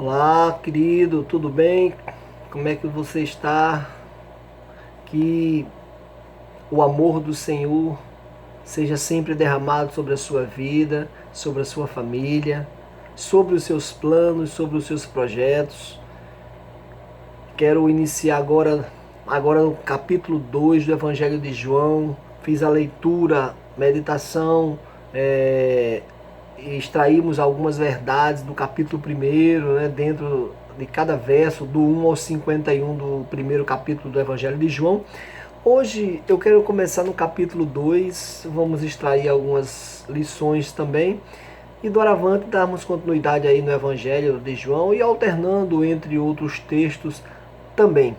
Olá, querido, tudo bem? Como é que você está? Que o amor do Senhor seja sempre derramado sobre a sua vida, sobre a sua família, sobre os seus planos, sobre os seus projetos. Quero iniciar agora no capítulo 2 do Evangelho de João. Fiz a leitura, meditação, e extraímos algumas verdades do capítulo 1, né, dentro de cada verso, do 1 ao 51 do primeiro capítulo do Evangelho de João. Hoje eu quero começar no capítulo 2, vamos extrair algumas lições também e doravante darmos continuidade aí no Evangelho de João e alternando entre outros textos também,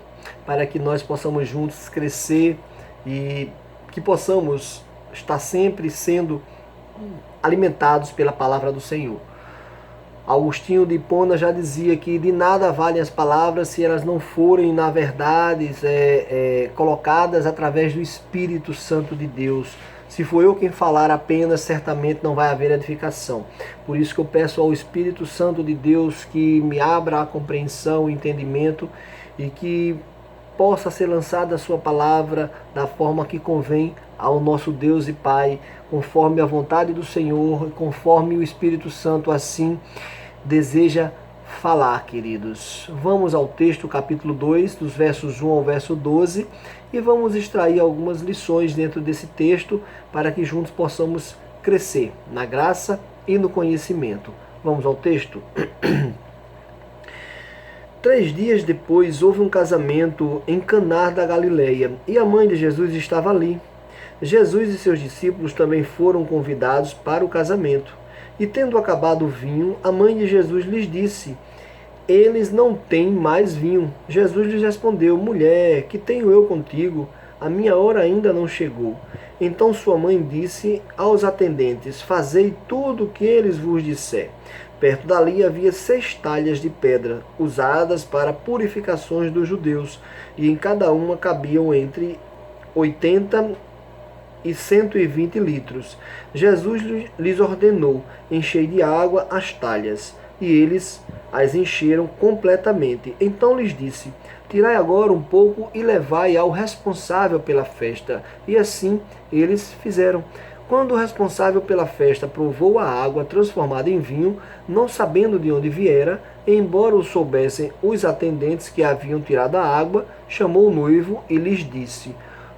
para que nós possamos juntos crescer e que possamos estar sempre sendo alimentados pela palavra do Senhor. Agostinho de Hipona já dizia que de nada valem as palavras se elas não forem, na verdade, colocadas através do Espírito Santo de Deus. Se for eu quem falar apenas, certamente não vai haver edificação. Por isso que eu peço ao Espírito Santo de Deus que me abra a compreensão, o entendimento e que possa ser lançada a sua palavra da forma que convém ao nosso Deus e Pai, conforme a vontade do Senhor, conforme o Espírito Santo assim deseja falar, queridos. Vamos ao texto, capítulo 2, dos versos 1 ao verso 12, e vamos extrair algumas lições dentro desse texto para que juntos possamos crescer na graça e no conhecimento. Vamos ao texto? 3 dias depois houve um casamento em Caná da Galileia, e a mãe de Jesus estava ali. Jesus e seus discípulos também foram convidados para o casamento. E tendo acabado o vinho, a mãe de Jesus lhes disse: eles não têm mais vinho. Jesus lhes respondeu: mulher, que tenho eu contigo? A minha hora ainda não chegou. Então sua mãe disse aos atendentes: fazei tudo o que eles vos disser. Perto dali havia 6 talhas de pedra, usadas para purificações dos judeus, e em cada uma cabiam entre 80 e 120 litros. Jesus lhes ordenou: enchei de água as talhas, e eles as encheram completamente. Então lhes disse: tirai agora um pouco e levai ao responsável pela festa. E assim eles fizeram. Quando o responsável pela festa provou a água transformada em vinho, não sabendo de onde viera, embora o soubessem os atendentes que haviam tirado a água, chamou o noivo e lhes disse: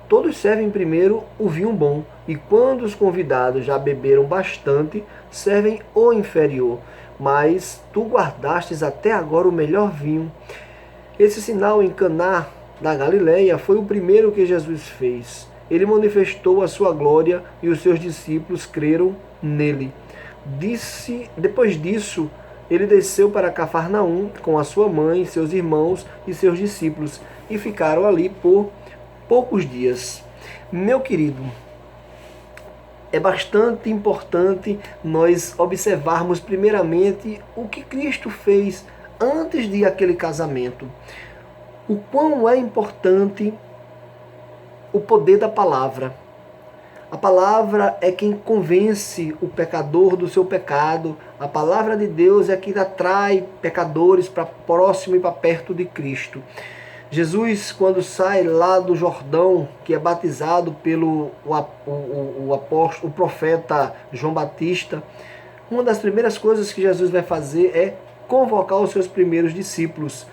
todos servem primeiro o vinho bom, e quando os convidados já beberam bastante, servem o inferior. Mas tu guardastes até agora o melhor vinho. Esse sinal em Caná da Galileia foi o primeiro que Jesus fez. Ele manifestou a sua glória e os seus discípulos creram nele. Depois disso, ele desceu para Cafarnaum com a sua mãe, seus irmãos e seus discípulos, e ficaram ali por poucos dias. Meu querido, é bastante importante nós observarmos primeiramente o que Cristo fez antes de aquele casamento. O quão é importante o poder da palavra. A palavra é quem convence o pecador do seu pecado. A palavra de Deus é quem atrai pecadores para próximo e para perto de Cristo. Jesus, quando sai lá do Jordão, que é batizado pelo o profeta João Batista, uma das primeiras coisas que Jesus vai fazer é convocar os seus primeiros discípulos.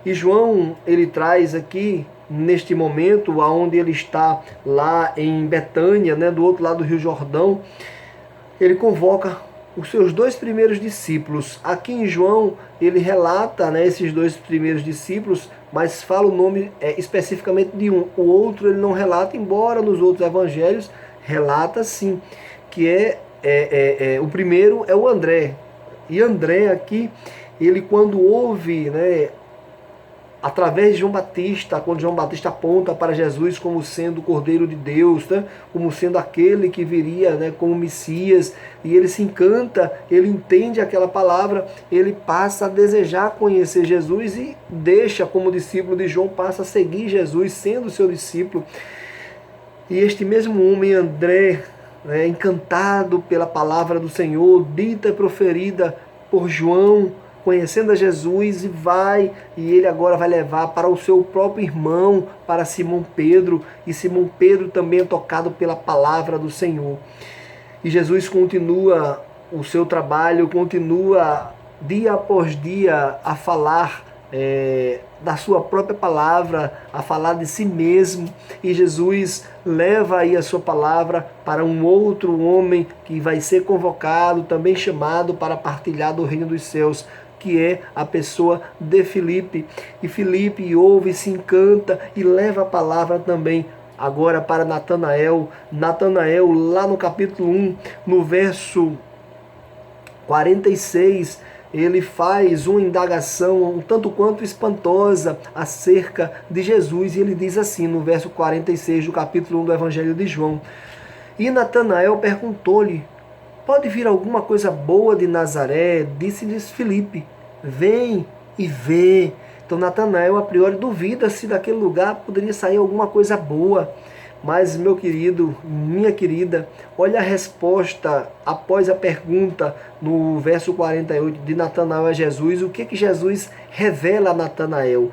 E João, ele traz aqui, neste momento, onde ele está lá em Betânia, né, do outro lado do Rio Jordão, ele convoca os seus 2 primeiros discípulos. Aqui em João, ele relata, né, esses 2 primeiros discípulos, mas fala o nome especificamente de um. O outro ele não relata, embora nos outros evangelhos relata sim, que o primeiro é o André. E André aqui, ele quando ouve, né, através de João Batista, quando João Batista aponta para Jesus como sendo o Cordeiro de Deus, né? Como sendo aquele que viria, né, como Messias, e ele se encanta, ele entende aquela palavra, ele passa a desejar conhecer Jesus e deixa, como discípulo de João, passa a seguir Jesus, sendo seu discípulo. E este mesmo homem, André, encantado pela palavra do Senhor, dita e proferida por João, conhecendo a Jesus, e ele agora vai levar para o seu próprio irmão, para Simão Pedro, e Simão Pedro também é tocado pela palavra do Senhor. E Jesus continua o seu trabalho, continua dia após dia a falar da sua própria palavra, a falar de si mesmo, e Jesus leva aí a sua palavra para um outro homem que vai ser convocado, também chamado para partilhar do reino dos céus, que é a pessoa de Filipe. E Filipe ouve, se encanta e leva a palavra também agora para Natanael. Natanael, lá no capítulo 1, no verso 46, ele faz uma indagação um tanto quanto espantosa acerca de Jesus, e ele diz assim no verso 46 do capítulo 1 do Evangelho de João: e Natanael perguntou-lhe: pode vir alguma coisa boa de Nazaré? Disse-lhes Filipe: vem e vê. Então Natanael a priori duvida se daquele lugar poderia sair alguma coisa boa. Mas, meu querido, minha querida, olha a resposta após a pergunta no verso 48 de Natanael a Jesus. O que Jesus revela a Natanael?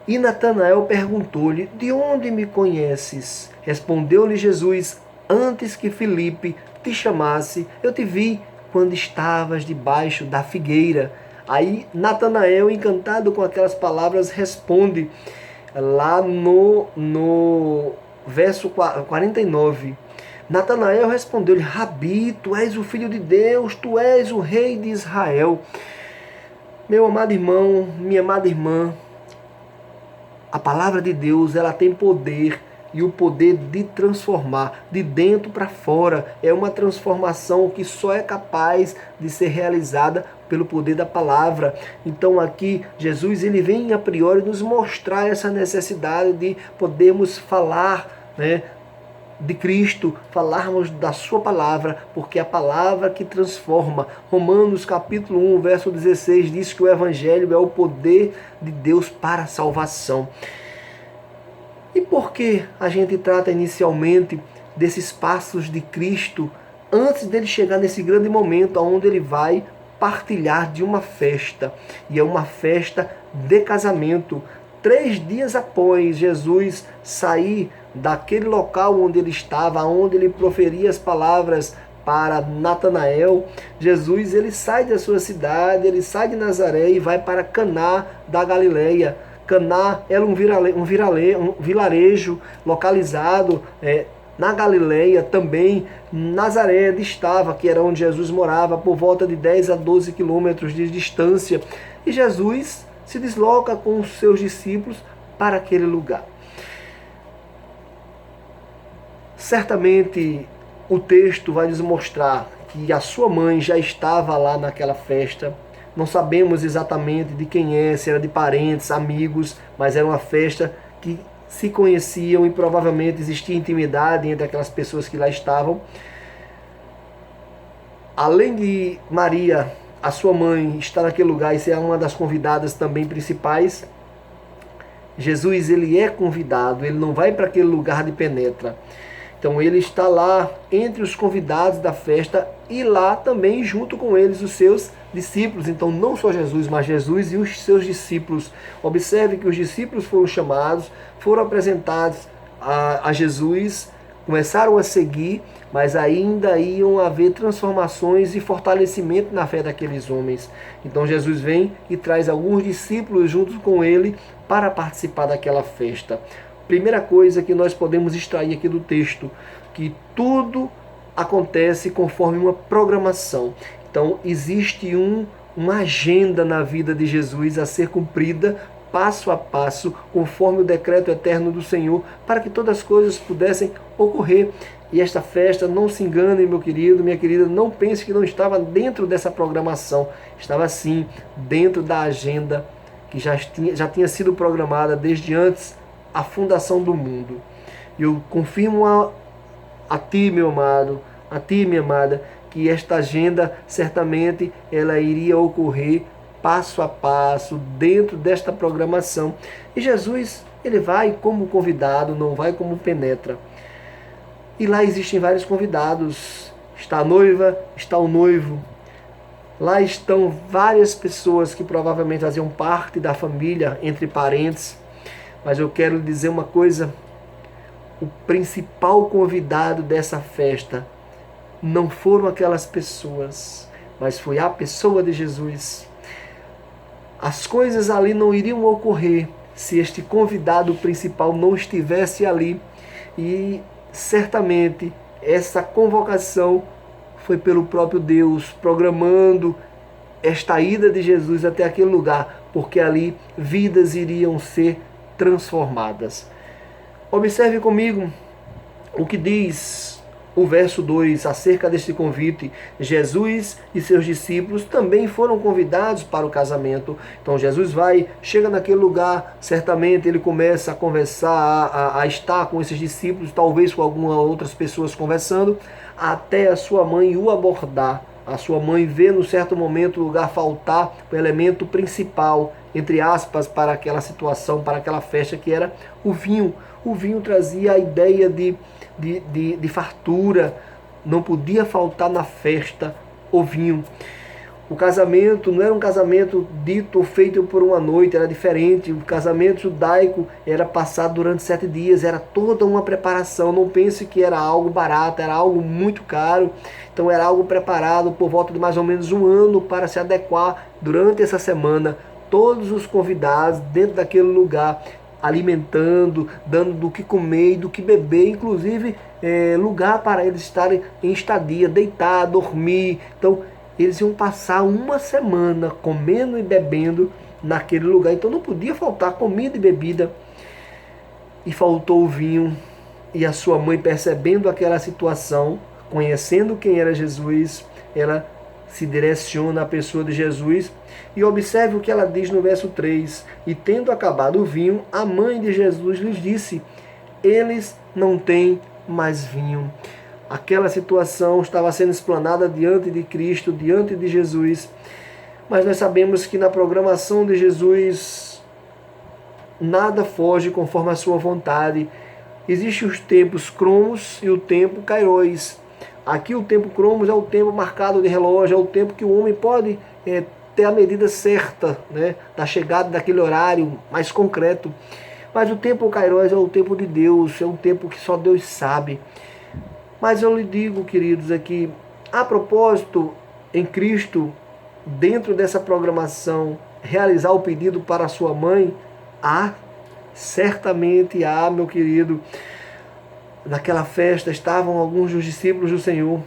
E Natanael perguntou-lhe: de onde me conheces? Respondeu-lhe Jesus: antes que Filipe te chamasse, eu te vi quando estavas debaixo da figueira. Aí Natanael, encantado com aquelas palavras, responde lá no verso 49. Natanael respondeu-lhe: Rabi, tu és o Filho de Deus, tu és o Rei de Israel. Meu amado irmão, minha amada irmã, a palavra de Deus, ela tem poder, e o poder de transformar de dentro para fora. É uma transformação que só é capaz de ser realizada pelo poder da palavra. Então aqui Jesus, ele vem a priori nos mostrar essa necessidade de podermos falar, de Cristo, falarmos da sua palavra, porque é a palavra que transforma. Romanos capítulo 1, verso 16 diz que o Evangelho é o poder de Deus para a salvação. E por que a gente trata inicialmente desses passos de Cristo antes dele chegar nesse grande momento onde ele vai partilhar de uma festa? E é uma festa de casamento. 3 dias após Jesus sair daquele local onde ele estava, onde ele proferia as palavras para Natanael, Jesus, ele sai da sua cidade, ele sai de Nazaré e vai para Caná da Galileia. Caná era um vilarejo localizado na Galileia, também Nazaré estava, que era onde Jesus morava, por volta de 10 a 12 quilômetros de distância. E Jesus se desloca com os seus discípulos para aquele lugar. Certamente o texto vai nos mostrar que a sua mãe já estava lá naquela festa. Não sabemos exatamente de quem é, se era de parentes, amigos, mas era uma festa que se conheciam e provavelmente existia intimidade entre aquelas pessoas que lá estavam. Além de Maria, a sua mãe, estar naquele lugar e ser uma das convidadas também principais, Jesus, ele é convidado, ele não vai para aquele lugar de penetra. Então ele está lá entre os convidados da festa e lá também junto com eles os seus discípulos. Então não só Jesus, mas Jesus e os seus discípulos. Observe que os discípulos foram chamados, foram apresentados a Jesus, começaram a seguir, mas ainda iam haver transformações e fortalecimento na fé daqueles homens. Então Jesus vem e traz alguns discípulos junto com ele para participar daquela festa. Primeira coisa que nós podemos extrair aqui do texto, que tudo acontece conforme uma programação. Então existe uma agenda na vida de Jesus a ser cumprida passo a passo, conforme o decreto eterno do Senhor, para que todas as coisas pudessem ocorrer. E esta festa, não se engane, meu querido, minha querida, não pense que não estava dentro dessa programação. Estava sim dentro da agenda que já tinha sido programada desde antes a fundação do mundo. Eu confirmo a ti, meu amado, a ti, minha amada, que esta agenda certamente ela iria ocorrer passo a passo dentro desta programação. E Jesus, ele vai como convidado, não vai como penetra. E lá existem vários convidados. Está a noiva, está o noivo. Lá estão várias pessoas que provavelmente faziam parte da família, entre parentes. Mas eu quero lhe dizer uma coisa: o principal convidado dessa festa não foram aquelas pessoas, mas foi a pessoa de Jesus. As coisas ali não iriam ocorrer se este convidado principal não estivesse ali. E certamente essa convocação foi pelo próprio Deus, programando esta ida de Jesus até aquele lugar, porque ali vidas iriam ser transformadas. Observe comigo o que diz o verso 2 acerca deste convite. Jesus e seus discípulos também foram convidados para o casamento. Então Jesus chega naquele lugar, certamente ele começa a conversar, a estar com esses discípulos, talvez com algumas outras pessoas conversando, até a sua mãe o abordar. A sua mãe vê no certo momento o lugar faltar o elemento principal, entre aspas, para aquela situação, para aquela festa, que era o vinho. O vinho trazia a ideia de fartura, não podia faltar na festa o vinho. O casamento não era um casamento dito ou feito por uma noite, era diferente. O casamento judaico era passado durante 7 dias, era toda uma preparação. Não pense que era algo barato, era algo muito caro. Então era algo preparado por volta de mais ou menos um ano para se adequar durante essa semana. Todos os convidados dentro daquele lugar, alimentando, dando do que comer e do que beber, inclusive lugar para eles estarem em estadia, deitar, dormir. Então eles iam passar uma semana comendo e bebendo naquele lugar. Então não podia faltar comida e bebida. E faltou o vinho. E a sua mãe, percebendo aquela situação, conhecendo quem era Jesus, ela se direciona à pessoa de Jesus. E observe o que ela diz no verso 3. E tendo acabado o vinho, a mãe de Jesus lhes disse: eles não têm mais vinho. Aquela situação estava sendo explanada diante de Cristo, diante de Jesus. Mas nós sabemos que na programação de Jesus nada foge conforme a sua vontade. Existem os tempos cromos e o tempo kairos. Aqui o tempo cromos é o tempo marcado de relógio, é o tempo que o homem pode ter a medida certa, né, da chegada daquele horário mais concreto. Mas o tempo kairos é o tempo de Deus, é um tempo que só Deus sabe. Mas eu lhe digo, queridos, aqui, a propósito, em Cristo, dentro dessa programação, realizar o pedido para a sua mãe, certamente há, meu querido. Naquela festa estavam alguns dos discípulos do Senhor.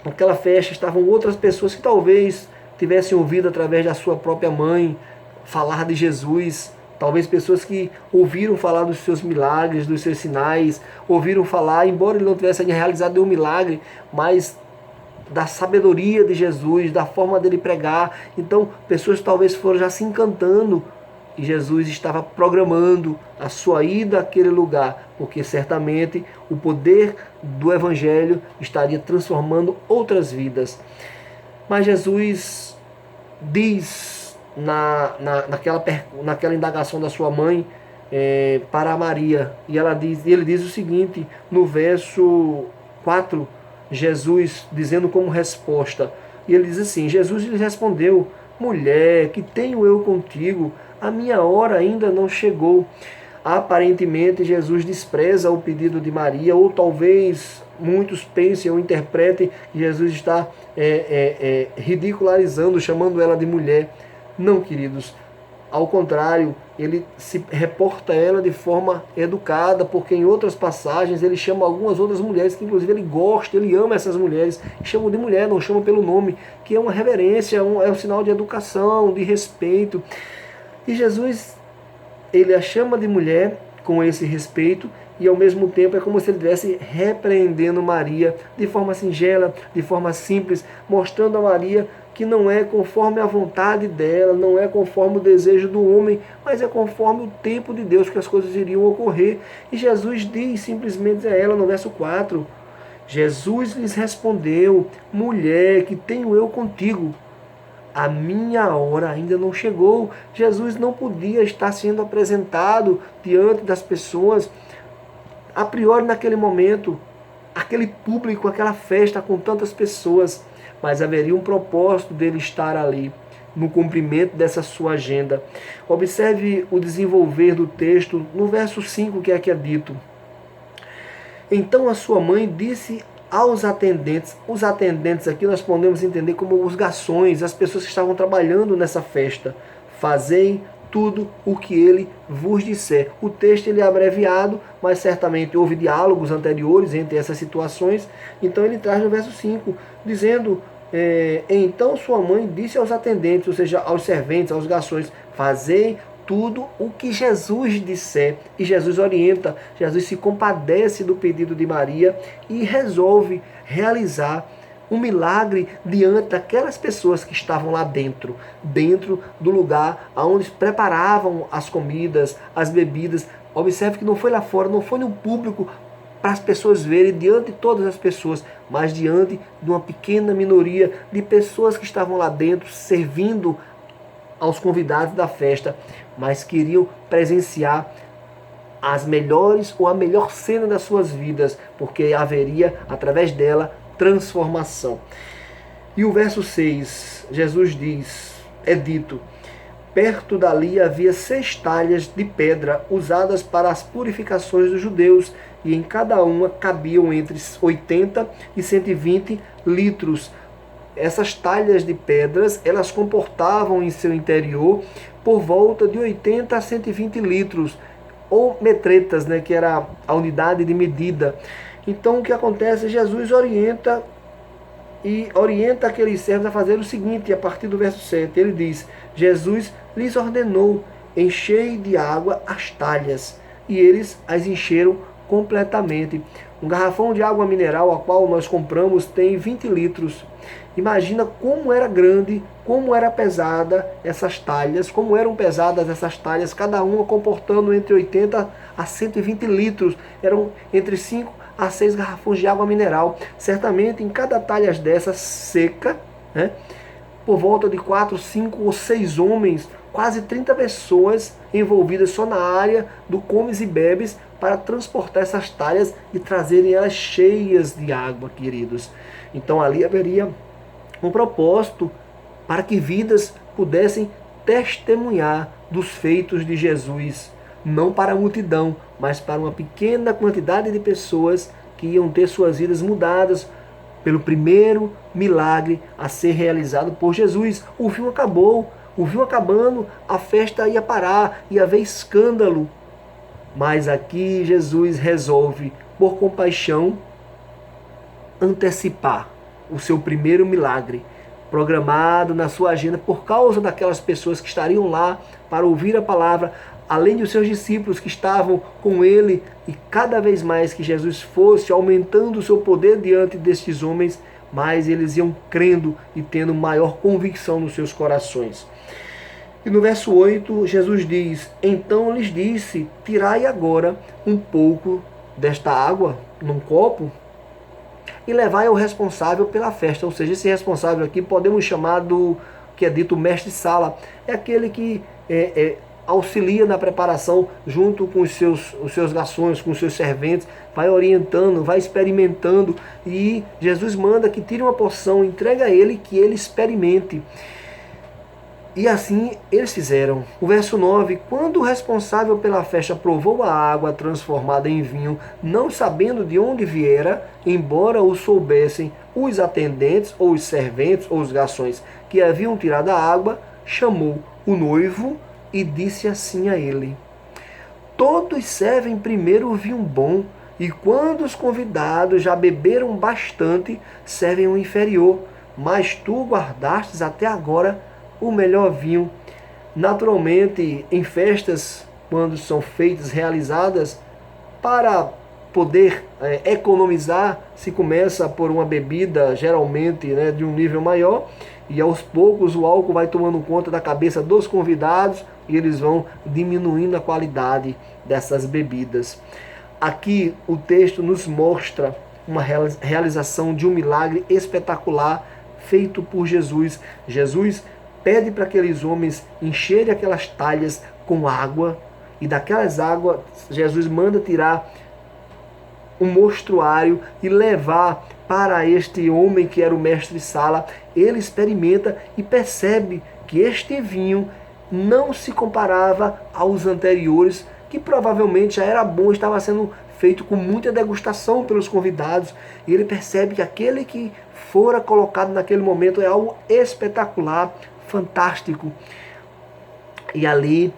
Naquela festa estavam outras pessoas que talvez tivessem ouvido através da sua própria mãe falar de Jesus. Talvez pessoas que ouviram falar dos seus milagres, dos seus sinais, ouviram falar, embora ele não tivesse realizado nenhum milagre, mas da sabedoria de Jesus, da forma dele pregar. Então, pessoas talvez foram já se encantando e Jesus estava programando a sua ida àquele lugar, porque certamente o poder do Evangelho estaria transformando outras vidas. Mas Jesus diz naquela indagação da sua mãe para Maria, e ele diz o seguinte no verso 4, Jesus dizendo como resposta, e ele diz assim: Jesus lhe respondeu: mulher, que tenho eu contigo? A minha hora ainda não chegou. Aparentemente Jesus despreza o pedido de Maria, ou talvez muitos pensem ou interpretem que Jesus está ridicularizando, chamando ela de mulher. Não, queridos, ao contrário, ele se reporta a ela de forma educada, porque em outras passagens ele chama algumas outras mulheres, que inclusive ele gosta, ele ama essas mulheres, chama de mulher, não chama pelo nome, que é uma reverência, é um sinal de educação, de respeito. E Jesus, ele a chama de mulher com esse respeito, e ao mesmo tempo é como se ele estivesse repreendendo Maria de forma singela, de forma simples, mostrando a Maria que não é conforme a vontade dela, não é conforme o desejo do homem, mas é conforme o tempo de Deus que as coisas iriam ocorrer. E Jesus diz simplesmente a ela no verso 4, Jesus lhes respondeu: mulher, que tenho eu contigo? A minha hora ainda não chegou. Jesus não podia estar sendo apresentado diante das pessoas a priori naquele momento, aquele público, aquela festa com tantas pessoas. mas haveria um propósito dele estar ali, no cumprimento dessa sua agenda. Observe o desenvolver do texto no verso 5, que aqui é dito. Então a sua mãe disse aos atendentes, os atendentes aqui nós podemos entender como os garçons, as pessoas que estavam trabalhando nessa festa, fazei tudo o que ele vos disser. O texto ele é abreviado, mas certamente houve diálogos anteriores entre essas situações. Então ele traz no verso 5, dizendo, então sua mãe disse aos atendentes, ou seja, aos serventes, aos garçons, fazei tudo o que Jesus disser. E Jesus orienta, Jesus se compadece do pedido de Maria e resolve realizar um milagre diante daquelas pessoas que estavam lá dentro do lugar onde preparavam as comidas, as bebidas. Observe que não foi lá fora, não foi no público para as pessoas verem, diante de todas as pessoas, mas diante de uma pequena minoria de pessoas que estavam lá dentro servindo aos convidados da festa, mas queriam presenciar as melhores ou a melhor cena das suas vidas, porque haveria através dela transformação. E o verso 6, Jesus diz, é dito, perto dali havia 6 talhas de pedra usadas para as purificações dos judeus, e em cada uma cabiam entre 80 e 120 litros. Essas talhas de pedras, elas comportavam em seu interior por volta de 80 a 120 litros, ou metretas, né, que era a unidade de medida. Então o que acontece? Jesus orienta aqueles servos a fazer o seguinte, a partir do verso 7, ele diz, Jesus lhes ordenou, enchei de água as talhas, e eles as encheram completamente. Um garrafão de água mineral, a qual nós compramos, tem 20 litros. Imagina como era grande, como era pesada essas talhas, como eram pesadas essas talhas, cada uma comportando entre 80 a 120 litros. Eram entre 5 a 6 garrafões de água mineral. Certamente em cada talha dessas seca, né, por volta de 4, 5 ou 6 homens, quase 30 pessoas envolvidas só na área do comes e bebes para transportar essas talhas e trazerem elas cheias de água, queridos. Então ali haveria um propósito para que vidas pudessem testemunhar dos feitos de Jesus, não para a multidão, mas para uma pequena quantidade de pessoas que iam ter suas vidas mudadas pelo primeiro milagre a ser realizado por Jesus. O vinho acabou, o vinho acabando, a festa ia parar, ia haver escândalo. Mas aqui Jesus resolve, por compaixão, antecipar o seu primeiro milagre, programado na sua agenda por causa daquelas pessoas que estariam lá para ouvir a palavra, além dos seus discípulos que estavam com ele, e cada vez mais que Jesus fosse aumentando o seu poder diante destes homens, mais eles iam crendo e tendo maior convicção nos seus corações. E no verso 8, Jesus diz, então lhes disse, tirai agora um pouco desta água num copo e levai ao responsável pela festa. Ou seja, esse responsável aqui podemos chamar do que é dito mestre-sala. É aquele que auxilia na preparação junto com os seus garçons, com os seus serventes, vai orientando, vai experimentando, e Jesus manda que tire uma porção, entregue a ele, que ele experimente. E assim eles fizeram. O verso 9, quando o responsável pela festa provou a água transformada em vinho, não sabendo de onde viera, embora o soubessem os atendentes, ou os serventes, ou os garçons que haviam tirado a água, chamou o noivo e disse assim a ele, todos servem primeiro o vinho bom, e quando os convidados já beberam bastante, servem o inferior, mas tu guardastes até agora o melhor vinho. Naturalmente, em festas, quando são feitas, realizadas, para poder economizar, se começa por uma bebida, geralmente de um nível maior, e aos poucos o álcool vai tomando conta da cabeça dos convidados e eles vão diminuindo a qualidade dessas bebidas. Aqui o texto nos mostra uma realização de um milagre espetacular feito por Jesus. Jesus pede para aqueles homens encherem aquelas talhas com água, e daquelas águas Jesus manda tirar um mostruário e levar para este homem que era o mestre-sala, ele experimenta e percebe que este vinho não se comparava aos anteriores, que provavelmente já era bom, estava sendo feito com muita degustação pelos convidados, e ele percebe que aquele que fora colocado naquele momento é algo espetacular, fantástico. E ali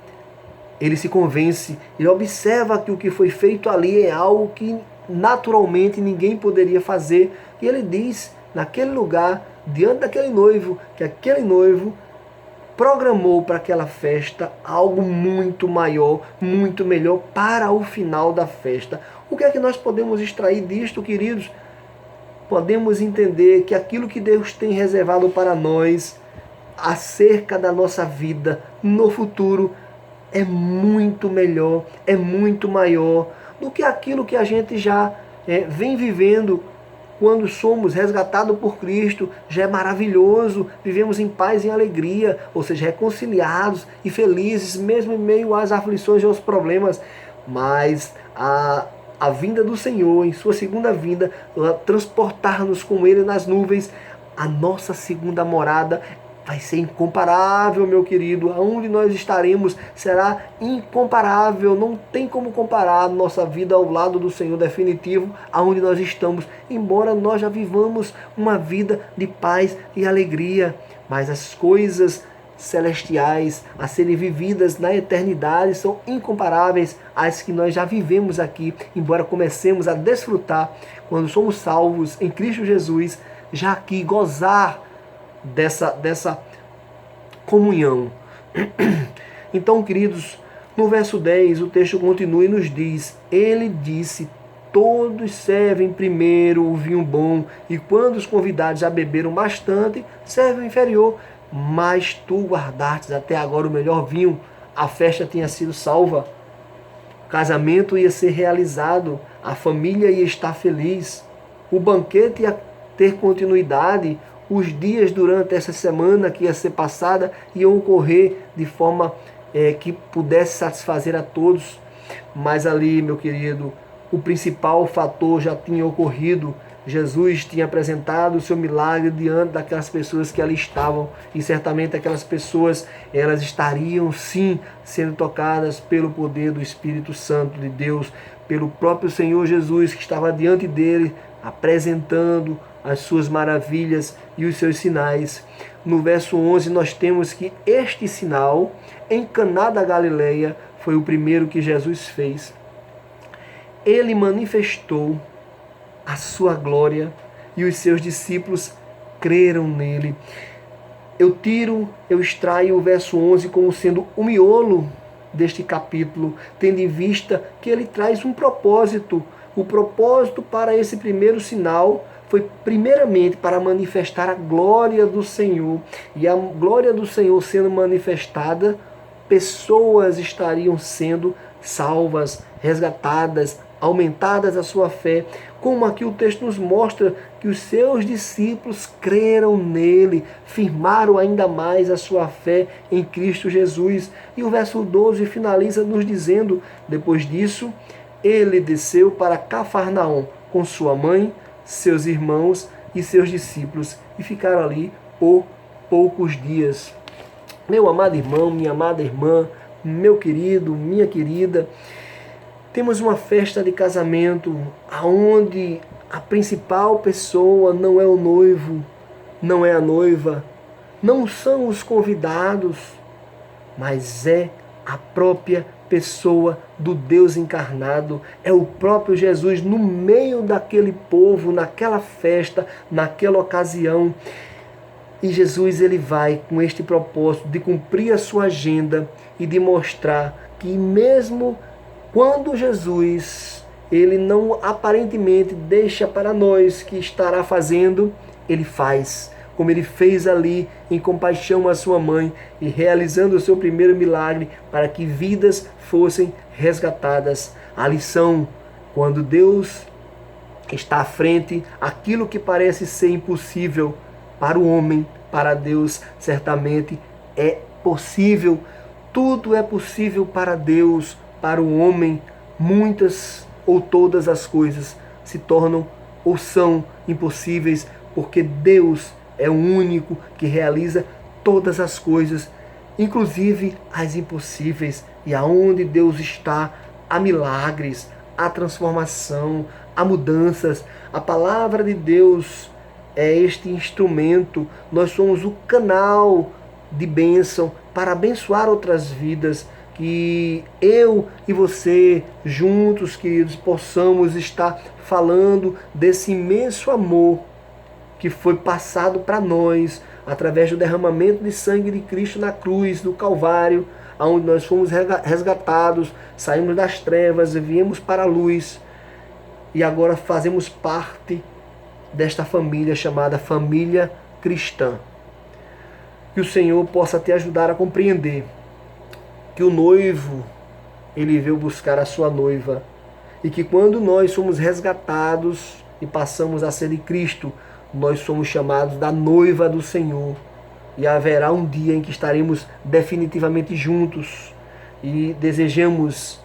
ele se convence, ele observa que o que foi feito ali é algo que naturalmente ninguém poderia fazer, e ele diz naquele lugar, diante daquele noivo, que aquele noivo programou para aquela festa algo muito maior, muito melhor para o final da festa. O que é que nós podemos extrair disto, queridos? Podemos entender que aquilo que Deus tem reservado para nós acerca da nossa vida no futuro é muito melhor, é muito maior do que aquilo que a gente já vem vivendo. Quando somos resgatados por Cristo, já é maravilhoso, vivemos em paz e em alegria, ou seja, reconciliados e felizes, mesmo em meio às aflições e aos problemas. Mas a vinda do Senhor, em sua segunda vinda, transportar-nos com Ele nas nuvens, a nossa segunda morada vai ser incomparável, meu querido. Aonde nós estaremos será incomparável. Não tem como comparar a nossa vida ao lado do Senhor definitivo, aonde nós estamos. Embora nós já vivamos uma vida de paz e alegria, mas as coisas celestiais a serem vividas na eternidade são incomparáveis às que nós já vivemos aqui. Embora comecemos a desfrutar, quando somos salvos em Cristo Jesus, já aqui gozar dessa comunhão. Então, queridos, no verso 10 o texto continua e nos diz: ele disse, todos servem primeiro o vinho bom, e quando os convidados já beberam bastante, servem o inferior, mas tu guardastes até agora o melhor vinho. A festa tinha sido salva, o casamento ia ser realizado, a família ia estar feliz, o banquete ia ter continuidade, os dias durante essa semana que ia ser passada iam ocorrer de forma que pudesse satisfazer a todos. Mas ali, meu querido, o principal fator já tinha ocorrido. Jesus tinha apresentado o seu milagre diante daquelas pessoas que ali estavam, e certamente aquelas pessoas, elas estariam sim sendo tocadas pelo poder do Espírito Santo de Deus, pelo próprio Senhor Jesus que estava diante dele, apresentando as suas maravilhas e os seus sinais. No verso 11 nós temos que este sinal em Caná da Galileia foi o primeiro que Jesus fez. Ele manifestou a sua glória e os seus discípulos creram nele. Eu extraio o verso 11 como sendo o miolo deste capítulo, tendo em vista que ele traz um propósito. O propósito para esse primeiro sinal foi primeiramente para manifestar a glória do Senhor. E a glória do Senhor sendo manifestada, pessoas estariam sendo salvas, resgatadas, aumentadas a sua fé. Como aqui o texto nos mostra que os seus discípulos creram nele, firmaram ainda mais a sua fé em Cristo Jesus. E o verso 12 finaliza nos dizendo: depois disso, ele desceu para Cafarnaum com sua mãe, seus irmãos e seus discípulos, e ficaram ali por poucos dias. Meu amado irmão, minha amada irmã, meu querido, minha querida, temos uma festa de casamento onde a principal pessoa não é o noivo, não é a noiva, não são os convidados, mas é a própria pessoa do Deus encarnado, é o próprio Jesus no meio daquele povo, naquela festa, naquela ocasião. E Jesus ele vai com este propósito de cumprir a sua agenda e de mostrar que mesmo quando Jesus ele não aparentemente deixa para nós que estará fazendo, ele faz. Como ele fez ali em compaixão à sua mãe e realizando o seu primeiro milagre para que vidas fossem resgatadas. A lição, quando Deus está à frente, aquilo que parece ser impossível para o homem, para Deus, certamente é possível. Tudo é possível para Deus, para o homem. Muitas ou todas as coisas se tornam ou são impossíveis, porque Deus é o único que realiza todas as coisas, inclusive as impossíveis. E aonde Deus está, há milagres, há transformação, há mudanças. A palavra de Deus é este instrumento. Nós somos o canal de bênção para abençoar outras vidas. Que eu e você, juntos, queridos, possamos estar falando desse imenso amor que foi passado para nós através do derramamento de sangue de Cristo na cruz, do Calvário, onde nós fomos resgatados, saímos das trevas e viemos para a luz. E agora fazemos parte desta família chamada família cristã. Que o Senhor possa te ajudar a compreender que o noivo, ele veio buscar a sua noiva. E que quando nós somos resgatados e passamos a ser de Cristo, nós somos chamados da noiva do Senhor. E haverá um dia em que estaremos definitivamente juntos. E desejamos,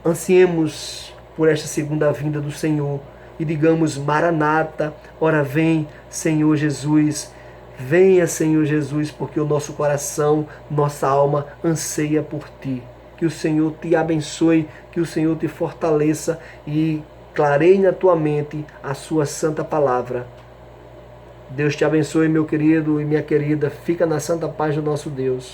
ansiemos por esta segunda vinda do Senhor. E digamos: Maranata, ora vem, Senhor Jesus. Venha, Senhor Jesus, porque o nosso coração, nossa alma anseia por Ti. Que o Senhor te abençoe, que o Senhor te fortaleça e clareie na tua mente a sua santa palavra. Deus te abençoe, meu querido e minha querida. Fica na santa paz do nosso Deus.